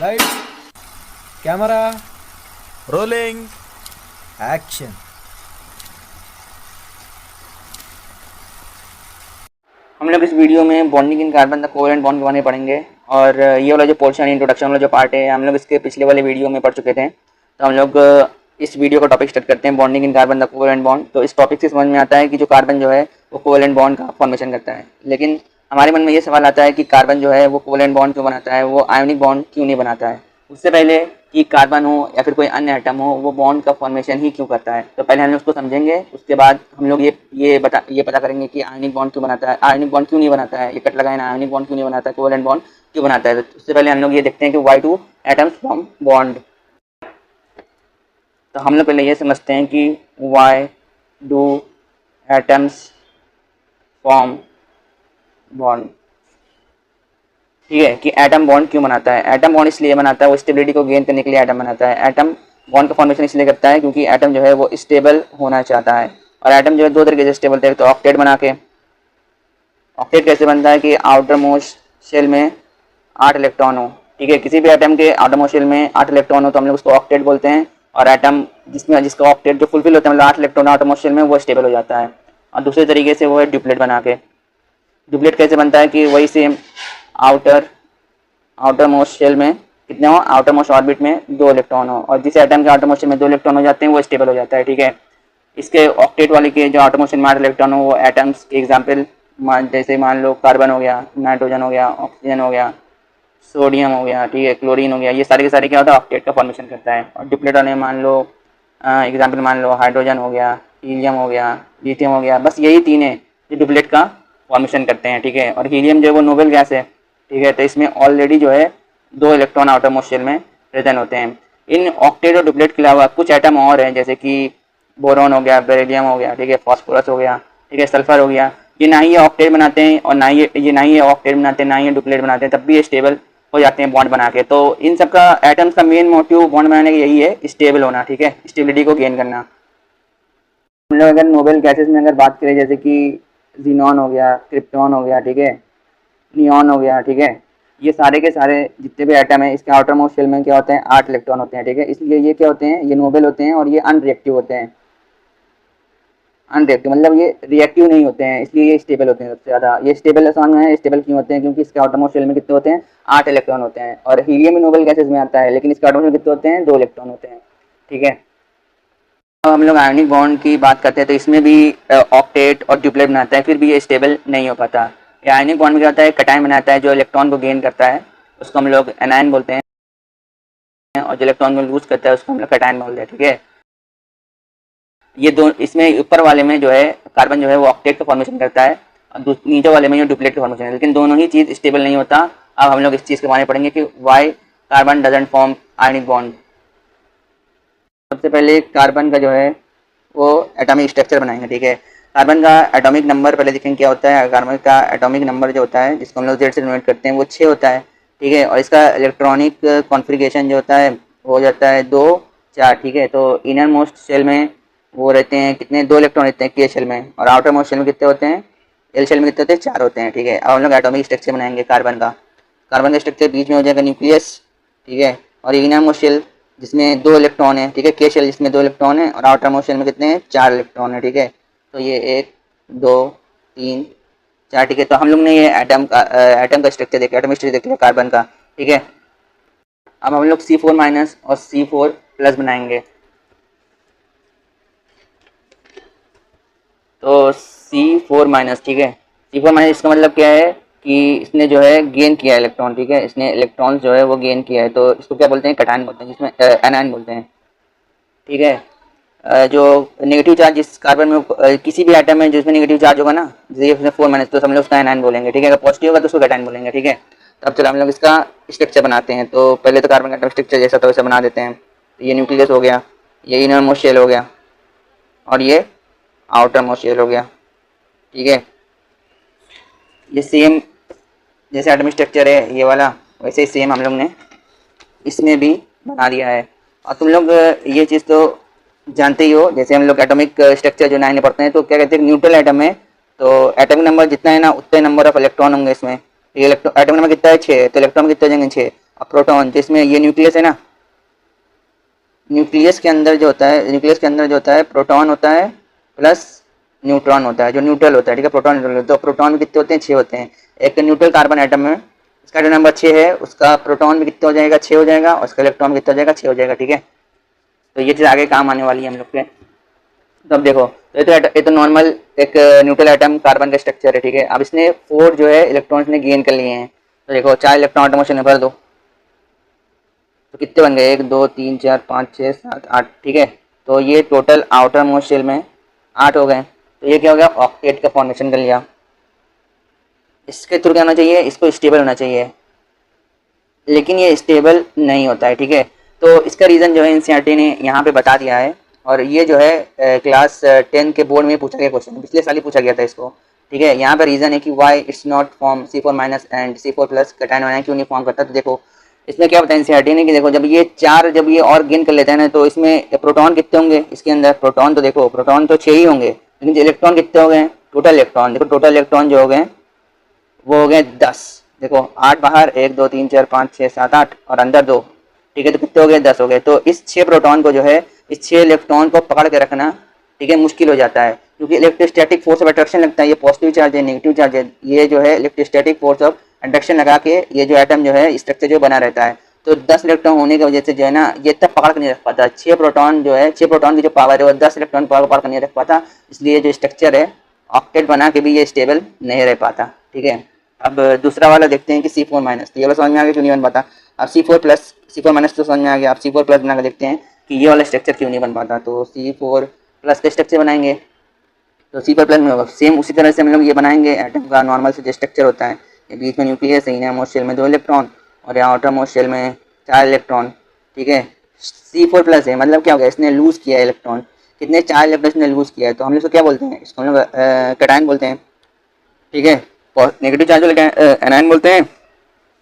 Light, camera, rolling. Action. हम लोग इस वीडियो में bonding in carbon the covalent bond के बारे में पढ़ेंगे। और ये वाला जो पोर्शन इंट्रोडक्शन वाला जो पार्ट है हम लोग इसके पिछले वाले वीडियो में पढ़ चुके थे। तो हम लोग इस वीडियो का टॉपिक स्टार्ट करते हैं, bonding in carbon the covalent bond. तो इस टॉपिक से समझ में आता है कि जो कार्बन जो है वो कोवेलेंट बॉन्ड का फॉर्मेशन करता है। लेकिन हमारे मन में ये सवाल आता है कि कार्बन जो है वो कोवेलेंट बॉन्ड क्यों बनाता है, वो आयोनिक बॉन्ड क्यों नहीं बनाता है। उससे पहले कि कार्बन हो या फिर कोई अन्य एटम हो वो बॉन्ड का फॉर्मेशन ही क्यों करता है, तो पहले हम लोग उसको समझेंगे। उसके बाद हम लोग ये पता करेंगे कि आयनिक बॉन्ड क्यों बनाता है, आयनिक बॉन्ड क्यों नहीं बनाता है, ये कट लगाए ना, आयनिक बॉन्ड क्यों नहीं बनाता है, कोवेलेंट बॉन्ड क्यों बनाता है। तो उससे पहले हम लोग ये देखते हैं कि why do atoms form bond. तो हम लोग पहले ये समझते हैं कि why do atoms form bond. ठीक है, कि एटम बॉन्ड क्यों बनाता है। एटम बॉन्ड इसलिए बनाता है, वो स्टेबिलिटी को गेन करने के लिए एटम बनाता है। एटम बॉन्ड का फॉर्मेशन इसलिए करता है क्योंकि एटम जो है वो स्टेबल होना चाहता है। और एटम जो है दो तरीके से स्टेबल होता है, तो ऑक्टेट बना के। ऑक्टेट कैसे बनता है कि आउटर मोस्ट शेल में 8 इलेक्ट्रॉन हो। ठीक है, किसी भी एटम के आउटर मोस्ट शेल में 8 इलेक्ट्रॉन हो तो हम लोग उसको ऑक्टेट बोलते हैं। और एटम जिसका ऑक्टेट जो फुलफिल होता है, मतलब 8 इलेक्ट्रॉन आउटर मोस्ट शेल में, वो स्टेबल हो जाता है। और दूसरे तरीके से वो है ड्यूप्लेट बना के। ड्यूप्लेट कैसे बनता है कि वही सेम आउटर मोस्ट शेल में कितने हो, आउटर मोस्ट ऑर्बिट में 2 इलेक्ट्रॉन हो, और जिस एटम के आउटर मोस्ट शेल में 2 इलेक्ट्रॉन हो जाते हैं वो स्टेबल हो जाता है। ठीक है, इसके ऑक्टेट वाले के जो आउटर मोस्ट शेल में 8 इलेक्ट्रॉन हो वो एटम्स के एग्जाम्पल जैसे मान लो कार्बन हो गया, नाइट्रोजन हो गया, ऑक्सीजन हो गया, सोडियम हो गया, ठीक है, क्लोरीन हो गया, ये सारे के सारे क्या होता है, ऑक्टेट का फॉर्मेशन करता है। और ड्यूप्लेट वाले मान लो एग्जाम्पल मान लो हाइड्रोजन हो गया, हीलियम हो गया, लिथियम हो गया, बस यही 3 है जो ड्यूप्लेट का फॉर्मेशन करते हैं। ठीक है, और हीलियम जो है वो नोबेल गैस है। ठीक है, तो इसमें ऑलरेडी जो है 2 इलेक्ट्रॉन आउटर मोस्ट शेल में प्रेजेंट होते हैं। इन ऑक्टेट और डुप्लेट के अलावा कुछ एटम और हैं, जैसे कि बोरॉन हो गया, बेरिलियम हो गया, ठीक है, फास्फोरस हो गया, ठीक है, सल्फर हो गया। ये ना ही ये ऑक्टेट बनाते हैं और ना ही ये ना ही ये ऑक्टेट बनाते हैं, ना ही ये डुप्लेट बनाते हैं, तब भी ये स्टेबल हो जाते हैं बॉन्ड बना के। तो इन सब का एटम्स का मेन मोटिव बॉन्ड बनाने का यही है, स्टेबल होना। ठीक है, स्टेबिलिटी को गेन करना। हम लोग अगर नोबेल गैसेस में अगर बात करें, जैसे कि जीनॉन हो गया, क्रिप्टॉन हो गया, ठीक है, नियॉन हो गया, ठीक है, ये सारे के सारे जितने भी एटम है इसके आउटर मोस्ट शेल में क्या होते हैं, 8 इलेक्ट्रॉन होते हैं। ठीक है, इसलिए ये क्या होते हैं, ये नोबेल होते हैं और ये अनरिएक्टिव होते हैं। अनरिएक्टिव मतलब ये रिएक्टिव नहीं होते हैं, इसलिए ये स्टेबल होते हैं सबसे ज़्यादा। ये स्टेबल आसान है, स्टेबल क्यों होते हैं, क्योंकि इसके आउटर मोस्ट शेल में कितने होते हैं, 8 इलेक्ट्रॉन होते हैं। और हीलियम भी नोबेल गैसेस में आता है, लेकिन इसके आउटर मोस्ट कितने होते हैं, 2 इलेक्ट्रॉन होते हैं। ठीक है, अब हम लोग आयोनिक बॉन्ड की बात करते हैं, तो इसमें भी ऑक्टेट और ड्यूप्लेट बनाता है, फिर भी ये स्टेबल नहीं हो पाता। ये आयोनिक बॉन्ड में क्या होता है, कटायन बनाता है, जो इलेक्ट्रॉन को गेन करता है उसको हम लोग एनायन बोलते हैं, और जो इलेक्ट्रॉन को लूज करता है उसको हम लोग कटायन बोलते हैं। ठीक है, ये दो इसमें ऊपर वाले में जो है कार्बन जो है वो ऑक्टेट का फॉर्मेशन करता है, और नीचे वाले में जो ड्यूप्लेट का फॉर्मेशन है, लेकिन दोनों ही चीज़ स्टेबल नहीं होता। अब हम लोग इस चीज़ के बारे में पढ़ेंगे कि why carbon doesn't form ionic bond. सबसे पहले कार्बन का जो है वो एटॉमिक स्ट्रक्चर बनाएंगे। ठीक है, कार्बन का एटॉमिक नंबर पहले देखेंगे क्या होता है। कार्बन का एटॉमिक नंबर जो होता है, जिसको हम लोग Z से डिनोट करते हैं, वो 6 होता है। ठीक है, और इसका इलेक्ट्रॉनिक कॉन्फ़िगरेशन जो होता है वो हो जाता है 2 4। ठीक है, तो इनर मोस्ट शेल में वो रहते हैं कितने, 2 इलेक्ट्रॉन रहते हैं K शेल में, और आउटर मोस्ट शेल में कितने होते हैं, L शेल में कितने होते हैं, 4 होते हैं। ठीक है, अब हम लोग एटॉमिक स्ट्रक्चर बनाएंगे कार्बन का। कार्बन का स्ट्रक्चर बीच में हो जाएगा न्यूक्लियस। ठीक है, और इनर मोस्ट शेल जिसमें 2 इलेक्ट्रॉन है। ठीक है, K शेल जिसमें 2 इलेक्ट्रॉन है, और आउटर मोस्ट शेल में कितने हैं, 4 इलेक्ट्रॉन है। ठीक है, तो ये 1 2 3 4। ठीक है, तो हम लोग ने ये एटम का स्ट्रक्चर देखा, एटॉमिक स्ट्रक्चर देख लिया कार्बन का। ठीक है, अब हम लोग C4 माइनस और C4 प्लस बनाएंगे। तो C4 माइनस, ठीक है, C4 माइनस इसका मतलब क्या है कि इसने जो है गेन किया है इलेक्ट्रॉन। ठीक है, इसने इलेक्ट्रॉन जो है वो गेन किया है, तो इसको क्या बोलते हैं, कटायन बोलते हैं, जिसमें एनायन बोलते हैं। ठीक है, जो नेगेटिव चार्ज जिस कार्बन में किसी भी एटम में जिसमें नेगेटिव चार्ज होगा ना, जैसे उसमें 4 माइनस, तो हम लोग उसका एनायन बोलेंगे। ठीक है, अगर पॉजिटिव होगा तो उसको कटायन बोलेंगे। ठीक है, तो अब चलो हम लोग इसका स्ट्रक्चर बनाते हैं। तो पहले तो कार्बन का एटॉमिक स्ट्रक्चर जैसा तो वैसा बना देते हैं। तो ये न्यूक्लियस हो गया, ये इनर मोस्ट शेल हो गया, और ये आउटर मोस्ट शेल हो गया। ठीक है, ये सेम जैसे एटॉमिक स्ट्रक्चर है ये वाला, वैसे ही सेम हम लोग ने इसमें भी बना दिया है। और तुम लोग ये चीज़ तो जानते ही हो, जैसे हम लोग एटॉमिक स्ट्रक्चर जो 9 में पढ़ते हैं, तो क्या कहते हैं, न्यूट्रल एटम है, तो एटॉमिक नंबर जितना है ना उतने नंबर ऑफ इलेक्ट्रॉन होंगे इसमें। ये एटॉमिक नंबर कितना है, 6, तो इलेक्ट्रॉन कितने हो जाएंगे, 6। अब प्रोटॉन, जिसमें ये न्यूक्लियस है ना, न्यूक्लियस के अंदर जो होता है प्रोटॉन होता है प्लस न्यूट्रॉन होता है, जो न्यूट्रल होता है, ठीक है। प्रोटॉन न्यूट्रल, तो प्रोटॉन भी कितने होते हैं, 6 होते हैं। एक न्यूट्रल कार्बन आइटम में इसका जो नंबर 6 है, उसका प्रोटॉन भी कितना हो जाएगा, 6 हो जाएगा, और उसका इलेक्ट्रॉन भी कितना हो जाएगा, 6 हो जाएगा, ठीक है। तो ये चीज़ आगे काम आने वाली है हम लोग के। तो अब देखो, ये तो नॉर्मल एक न्यूट्रल आइटम कार्बन का स्ट्रक्चर है, ठीक है। अब इसने 4 जो है इलेक्ट्रॉन्स ने गेन कर लिए हैं, तो देखो 4 इलेक्ट्रॉन आटम मोशन में भर दो, तो कितने बन गए, 1 2 3 4 5 6 7 8, ठीक है। तो ये टोटल आउटर मोस्ट शेल में 8 हो गए। तो ये क्या हो गया, ऑक्टेट का फॉर्मेशन कर लिया। इसके थ्रू क्या होना चाहिए, इसको स्टेबल होना चाहिए, लेकिन ये स्टेबल नहीं होता है, ठीक है। तो इसका रीज़न जो है एनसीईआरटी ने यहाँ पे बता दिया है, और ये जो है क्लास 10 के बोर्ड में पूछा गया क्वेश्चन, पिछले साल ही पूछा गया था इसको, ठीक है। यहाँ पे रीज़न है कि why it's not form C4 minus and C4 plus cation ion क्यों नहीं फॉर्म करता। तो देखो इसमें क्या बताया एनसीईआरटी ने कि देखो जब ये 4 जब ये और गेन कर लेते हैं ना, तो इसमें प्रोटॉन कितने होंगे इसके अंदर, प्रोटॉन तो देखो प्रोटॉन तो 6 ही होंगे, लेकिन इलेक्ट्रॉन कितने हो गए, टोटल इलेक्ट्रॉन देखो, टोटल इलेक्ट्रॉन जो हो गए वो हो गए 10। देखो 8 बाहर, 1 2 3 4 5 6 7 8 और अंदर 2, ठीक है। तो कितने हो गए, 10 हो गए। तो इस 6 प्रोटॉन को जो है, इस 6 इलेक्ट्रॉन को पकड़ के रखना, ठीक है, मुश्किल हो जाता है, क्योंकि इलेक्ट्रोस्टैटिक फोर्स ऑफ अट्रैक्शन लगता है, ये पॉजिटिव चार्ज है नेगेटिव चार्ज है, ये जो है इलेक्ट्रोस्टैटिक फोर्स ऑफ अट्रैक्शन लगा के ये जो एटम जो है स्ट्रक्चर जो बना रहता है। तो 10 इलेक्ट्रॉन होने की वजह से जो है ना, ये तब पकड़ कर नहीं रख पाता। 6 प्रोटॉन जो है, 6 प्रोटॉन की जो पावर है वो 10 इलेक्ट्रॉन पावर पकड़ कर नहीं रख पाता, इसलिए जो स्ट्रक्चर है ऑक्टेट बना के भी ये स्टेबल नहीं रह पाता, ठीक है। अब दूसरा वाला देखते हैं कि C4 माइनस, तो ये वाला समझ में आ गया क्यों नहीं बन पाता। अब C4 प्लस, C4 माइनस तो समझ में आ गया। अब C4 प्लस बना के देखते हैं कि ये वाला स्ट्रक्चर क्यों नहीं बन पाता। तो C4 प्लस का स्ट्रक्चर बनाएंगे, तो C4 प्लस में होगा सेम उसी तरह से हम लोग ये बनाएंगे एटम का नॉर्मल से जो स्ट्रक्चर होता है, ये बीच में न्यूक्लियस है, इनर मोस्ट शेल में 2 इलेक्ट्रॉन और यहाँ आउटर मोस्ट शेल में 4 इलेक्ट्रॉन, ठीक है। C4 प्लस है, मतलब क्या हो गया, इसने लूज़ किया इलेक्ट्रॉन, कितने 4 इलेक्ट्रॉन इसने लूज़ किया है। तो हम लोग इसको क्या बोलते हैं, इसको हम लोग कैटायन बोलते हैं, ठीक है। नेगेटिव चार्ज वाले एनायन बोलते हैं,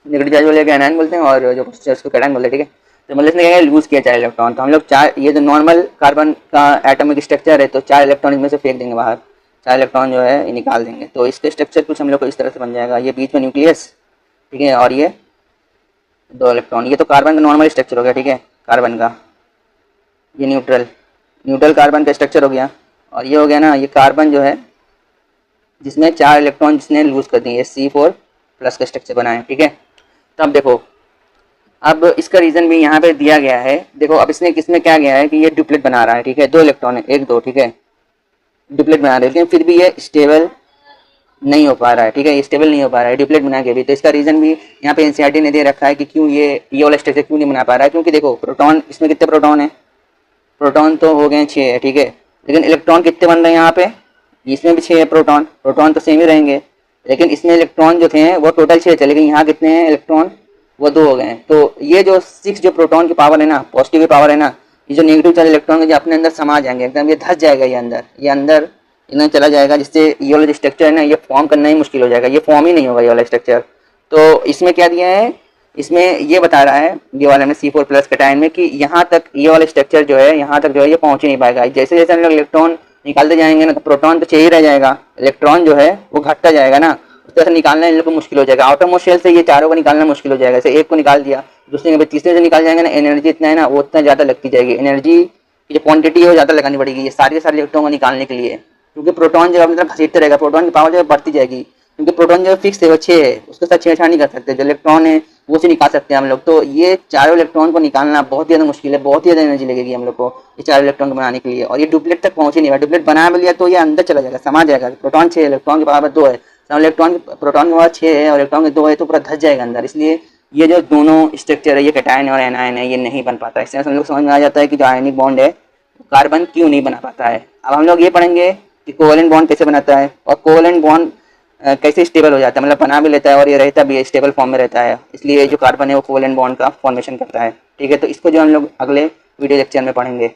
नेगेटिव चार्ज वाले एनायन बोलते हैं, और जो उसको कैटायन बोलते हैं, ठीक है। तो मतलब इसने क्या लूज़ किया 4 इलेक्ट्रॉन। तो हम लोग 4, ये जो नॉर्मल कार्बन का एटॉमिक स्ट्रक्चर है, तो 4 इलेक्ट्रॉन इसमें से फेंक देंगे बाहर, 4 इलेक्ट्रॉन जो है ये निकाल देंगे। तो इसके स्ट्रक्चर कुछ हम लोग को इस तरह से बन जाएगा, ये बीच में न्यूक्लियस, ठीक है, और ये 2 इलेक्ट्रॉन। ये तो कार्बन का नॉर्मल स्ट्रक्चर हो गया, ठीक है, कार्बन का। ये न्यूट्रल कार्बन का स्ट्रक्चर हो गया, और ये हो गया ना, ये कार्बन जो है जिसमें 4 इलेक्ट्रॉन जिसने लूज कर दिए, C4 प्लस का स्ट्रक्चर बनाए, ठीक है। तो अब देखो, अब इसका रीज़न भी यहाँ पे दिया गया है। देखो अब इसने किसमें क्या गया है कि ये डुप्लेट बना रहा है, ठीक है, 2 इलेक्ट्रॉन है, 1 2, ठीक है, डुप्लेट बना रहा है, लेकिन फिर भी ये स्टेबल नहीं हो पा रहा है, ठीक है, ये स्टेबल नहीं हो पा रहा है डुप्लेट बना के भी। तो इसका रीज़न भी यहाँ पे एनसीईआरटी ने दे रखा है कि क्यों ये वाला स्ट्रक्चर क्यों नहीं बना पा रहा है। क्योंकि देखो प्रोटॉन, इसमें कितने प्रोटॉन है, प्रोटॉन तो हो गए 6 है, ठीक है, लेकिन इलेक्ट्रॉन कितने बन रहे हैं यहाँ पे, इसमें भी 6 है प्रोटॉन तो सेम ही रहेंगे, लेकिन इसमें इलेक्ट्रॉन जो थे वो टोटल 6 थे, लेकिन यहाँ कितने हैं इलेक्ट्रॉन, वो 2 हो गए हैं। तो ये जो 6 जो प्रोटॉन की पावर है ना, पॉजिटिव की पावर है ना, ये जो नेगेटिव चार्ज इलेक्ट्रॉन है जो अपने अंदर समा जाएंगे एकदम, ये धस जाएगा, ये अंदर इन्हें चला जाएगा, जिससे ये वाला स्ट्रक्चर है ना, ये फॉर्म करना ही मुश्किल हो जाएगा, ये फॉर्म ही नहीं होगा ये वाला स्ट्रक्चर। तो इसमें क्या दिया है, इसमें ये बता रहा है ये वाले में C4 प्लस कैटायन में कि यहाँ तक ये वाला स्ट्रक्चर जो है, यहाँ तक जो है ये पहुँच ही नहीं पाएगा। जैसे जैसे हम लोग इलेक्ट्रॉन निकालते जाएंगे ना, तो प्रोटॉन तो 6 ही रह जाएगा, इलेक्ट्रॉन जो है वो घटता जाएगा ना, उस तरह से निकालना इन लोग को मुश्किल हो जाएगा। आउटर मोस्ट शेल से ये चारों को निकालना मुश्किल हो जाएगा। जैसे एक को निकाल दिया, दूसरे के तीसरे से निकाल जाएंगे ना, एनर्जी इतना है ना, वो उतना ज़्यादा लगती जाएगी, एनर्जी की जो क्वांटिटी है वो ज़्यादा लगानी पड़ेगी ये सारे इलेक्ट्रॉन को निकालने के लिए, क्योंकि प्रोटॉन जब अपनी तरफ घसीटते रहेगा, प्रोटॉन की पावर जो है बढ़ती जाएगी, क्योंकि प्रोटॉन जो फिक्स है वो 6 है, उसके साथ छेड़छाड़ नहीं कर सकते, जो इलेक्ट्रॉन है वो से निकाल सकते हैं हम लोग। तो ये चारों इलेक्ट्रॉन को निकालना बहुत ज़्यादा मुश्किल है, बहुत ही ज़्यादा एनर्जी लगेगी हम लोग को ये 4 इलेक्ट्रॉन को बनाने के लिए, और ये डुप्लेट तक पहुँच ही नहीं पाएगा। डुप्लेट बना भी लिया तो ये अंदर चला जाएगा, समा जाएगा। प्रोटॉन 6 इलेक्ट्रॉन की पावर 2 है, इलेक्ट्रॉन प्रोटॉन की पावर 6 है और इलेक्ट्रॉन के 2 है, तो पूरा धस जाएगा अंदर। इसलिए ये जो दोनों स्ट्रक्चर है, ये कैटायन और एनायन है, ये नहीं बन पाता। इससे हम लोग समझ में आ जाता है कि जो आयनिक बॉन्ड है कार्बन क्यों नहीं बना पाता है। अब हम लोग ये पढ़ेंगे कि कोवेलेंट बॉन्ड कैसे बनाता है और कोवेलेंट बॉन्ड कैसे स्टेबल हो जाता है, मतलब बना भी लेता है और ये रहता भी स्टेबल फॉर्म में रहता है, इसलिए जो कार्बन है वो कोवेलेंट बॉन्ड का फॉर्मेशन करता है, ठीक है। तो इसको जो हम लोग अगले वीडियो लेक्चर में पढ़ेंगे।